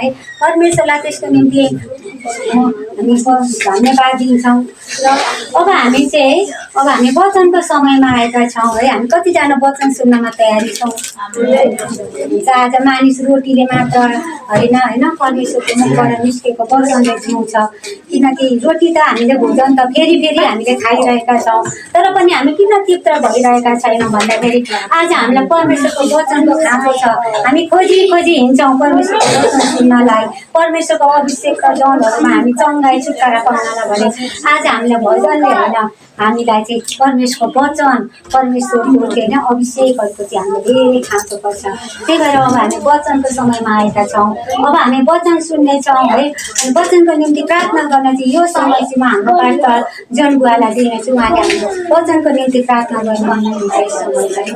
है परमेश्वरलाई त्यसको निम्ति हामी धन्यवाद दिन्छौँ। र अब हामी चाहिँ अब हामी वचनको समयमा आएका छौँ है। हामी कतिजना वचन सुन्नमा तयारी छौँ। आज मानिस रोटीले मात्र होइन परमेश्वरको मुखबाट निस्केको वचनले जिउँछ। किनकि रोटी त हामीले भोजन त फेरि फेरि हामीले खाइरहेका छौँ, तर पनि हामी किन तृप्त भइरहेका छैनौँ भन्दाखेरि आज हामीलाई परमेश्वरको वचनको खाँचो छ। हामी खोजी खोजी हिँड्छौँ परमेश्वरको वचन सुन्नलाई, परमेश्वरको अभिषेकका जनहरूमा हामी चङ्गाई छुटकारा पाउनलाई भने आज हामीलाई भजनले होइन हामीलाई चाहिँ परमेश्वरको वचन परमेश्वरको चाहिँ होइन अभिषेकहरूको चाहिँ हामीले धेरै खाँचो पर्छ। त्यही भएर अब हामी वचनको समयमा आएका छौँ। अब हामी वचन सुन्नेछौँ है। अनि वचनको निम्ति प्रार्थना गर्न चाहिँ यो समय चाहिँ म हाम्रो पास्टर जन बुवालाई दिनेछु। उहाँले हाम्रो वचनको निम्ति प्रार्थना गर्नुहुन्छ यस समयलाई।